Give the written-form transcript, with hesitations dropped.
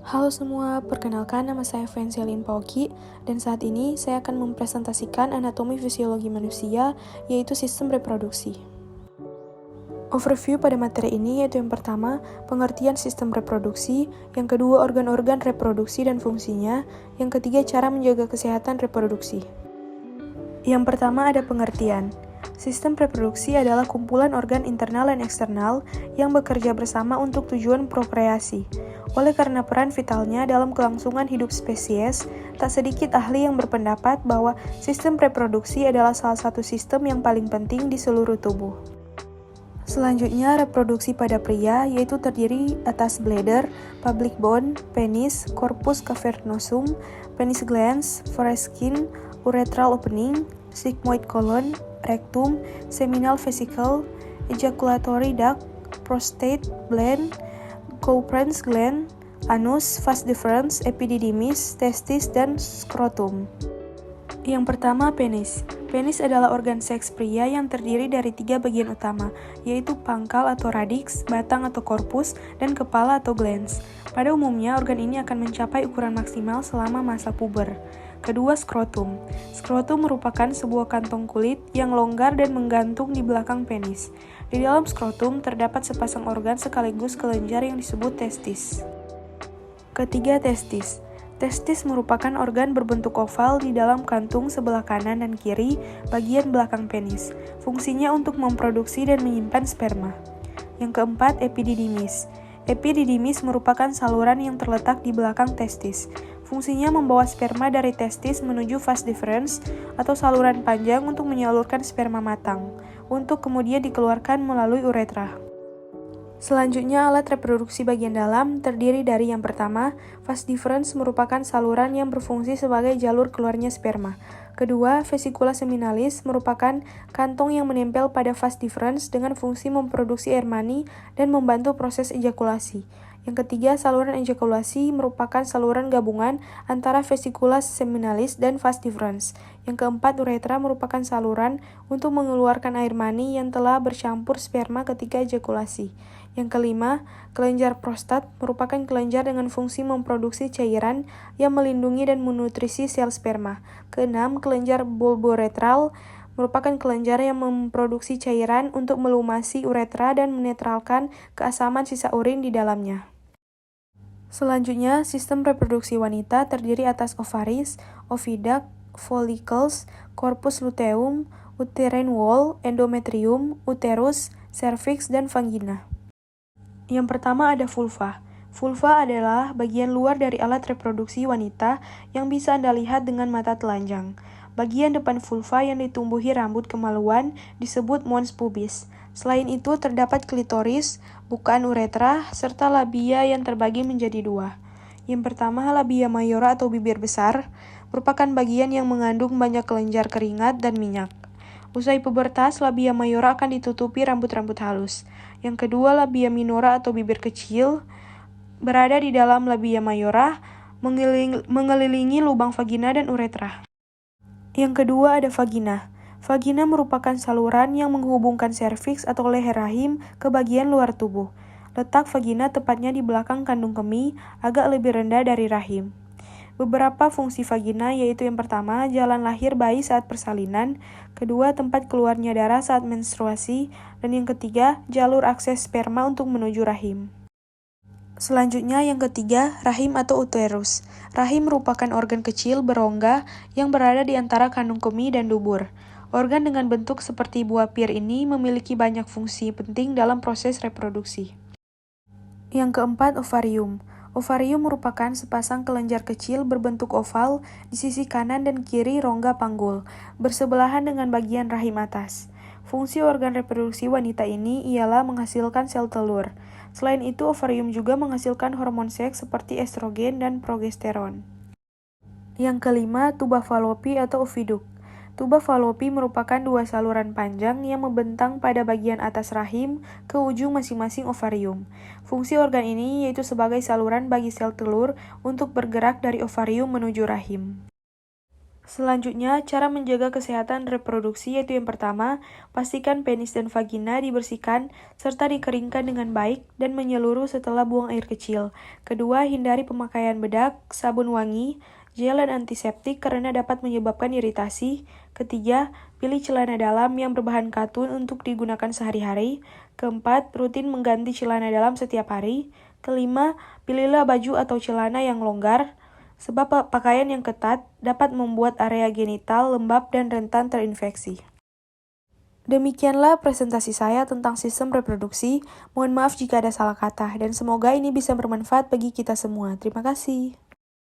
Halo semua, perkenalkan nama saya Vanselin Pauki, dan saat ini saya akan mempresentasikan anatomi fisiologi manusia, yaitu sistem reproduksi. Overview pada materi ini yaitu yang pertama, pengertian sistem reproduksi, yang kedua organ-organ reproduksi dan fungsinya, yang ketiga cara menjaga kesehatan reproduksi. Yang pertama ada pengertian. Sistem reproduksi adalah kumpulan organ internal dan eksternal yang bekerja bersama untuk tujuan prokreasi. Oleh karena peran vitalnya dalam kelangsungan hidup spesies, tak sedikit ahli yang berpendapat bahwa sistem reproduksi adalah salah satu sistem yang paling penting di seluruh tubuh. Selanjutnya, reproduksi pada pria yaitu terdiri atas bladder, public bone, penis, corpus cavernosum, penis glands, foreskin, urethral opening, sigmoid colon, rectum, seminal vesicle, ejaculatory duct, prostate gland, Cowper's gland, anus, vas deferens, epididymis, testis, dan skrotum. Yang pertama, penis. Penis adalah organ seks pria yang terdiri dari 3 bagian utama, yaitu pangkal atau radix, batang atau korpus, dan kepala atau glans. Pada umumnya, organ ini akan mencapai ukuran maksimal selama masa puber. Kedua, skrotum. Skrotum merupakan sebuah kantong kulit yang longgar dan menggantung di belakang penis. Di dalam skrotum terdapat sepasang organ sekaligus kelenjar yang disebut testis. Ketiga, testis. Testis merupakan organ berbentuk oval di dalam kantung sebelah kanan dan kiri bagian belakang penis. Fungsinya untuk memproduksi dan menyimpan sperma. Yang keempat, epididymis. Epididymis merupakan saluran yang terletak di belakang testis. Fungsinya membawa sperma dari testis menuju vas deferens atau saluran panjang untuk menyalurkan sperma matang, untuk kemudian dikeluarkan melalui uretra. Selanjutnya, alat reproduksi bagian dalam terdiri dari yang pertama, vas deferens merupakan saluran yang berfungsi sebagai jalur keluarnya sperma. Kedua, vesicula seminalis merupakan kantong yang menempel pada vas deferens dengan fungsi memproduksi air mani dan membantu proses ejakulasi. Yang ketiga, saluran ejakulasi merupakan saluran gabungan antara vesicula seminalis dan vas deferens. Yang keempat, uretra merupakan saluran untuk mengeluarkan air mani yang telah bercampur sperma ketika ejakulasi. Yang kelima, kelenjar prostat merupakan kelenjar dengan fungsi memproduksi cairan yang melindungi dan menutrisi sel sperma. Keenam, kelenjar bulboretral merupakan kelenjar yang memproduksi cairan untuk melumasi uretra dan menetralkan keasaman sisa urin di dalamnya. Selanjutnya, sistem reproduksi wanita terdiri atas ovaris, oviduct, follicles, corpus luteum, uterine wall, endometrium, uterus, cervix, dan vagina. Yang pertama ada vulva. Vulva adalah bagian luar dari alat reproduksi wanita yang bisa Anda lihat dengan mata telanjang. Bagian depan vulva yang ditumbuhi rambut kemaluan disebut mons pubis. Selain itu, terdapat klitoris, bukaan uretra, serta labia yang terbagi menjadi 2. Yang pertama, labia mayora atau bibir besar, merupakan bagian yang mengandung banyak kelenjar keringat dan minyak. Usai pubertas, labia mayora akan ditutupi rambut-rambut halus. Yang kedua, labia minora atau bibir kecil, berada di dalam labia mayora, mengelilingi lubang vagina dan uretra. Yang kedua ada vagina. Vagina merupakan saluran yang menghubungkan serviks atau leher rahim ke bagian luar tubuh. Letak vagina tepatnya di belakang kandung kemih, agak lebih rendah dari rahim. Beberapa fungsi vagina yaitu yang pertama, jalan lahir bayi saat persalinan, kedua, tempat keluarnya darah saat menstruasi, dan yang ketiga, jalur akses sperma untuk menuju rahim. Selanjutnya yang ketiga, rahim atau uterus. Rahim merupakan organ kecil berongga yang berada di antara kandung kemih dan dubur. Organ dengan bentuk seperti buah pir ini memiliki banyak fungsi penting dalam proses reproduksi. Yang keempat, ovarium. Ovarium merupakan sepasang kelenjar kecil berbentuk oval di sisi kanan dan kiri rongga panggul, bersebelahan dengan bagian rahim atas. Fungsi organ reproduksi wanita ini ialah menghasilkan sel telur. Selain itu, ovarium juga menghasilkan hormon seks seperti estrogen dan progesteron. Yang kelima, tuba Fallopi atau oviduct. Tuba Fallopi merupakan 2 saluran panjang yang membentang pada bagian atas rahim ke ujung masing-masing ovarium. Fungsi organ ini yaitu sebagai saluran bagi sel telur untuk bergerak dari ovarium menuju rahim. Selanjutnya, cara menjaga kesehatan reproduksi yaitu yang pertama, pastikan penis dan vagina dibersihkan serta dikeringkan dengan baik dan menyeluruh setelah buang air kecil. Kedua, hindari pemakaian bedak, sabun wangi, gel dan antiseptik karena dapat menyebabkan iritasi. Ketiga, pilih celana dalam yang berbahan katun untuk digunakan sehari-hari. Keempat, rutin mengganti celana dalam setiap hari. Kelima, pilihlah baju atau celana yang longgar, sebab pakaian yang ketat dapat membuat area genital lembab dan rentan terinfeksi. Demikianlah presentasi saya tentang sistem reproduksi. Mohon maaf jika ada salah kata, dan semoga ini bisa bermanfaat bagi kita semua. Terima kasih.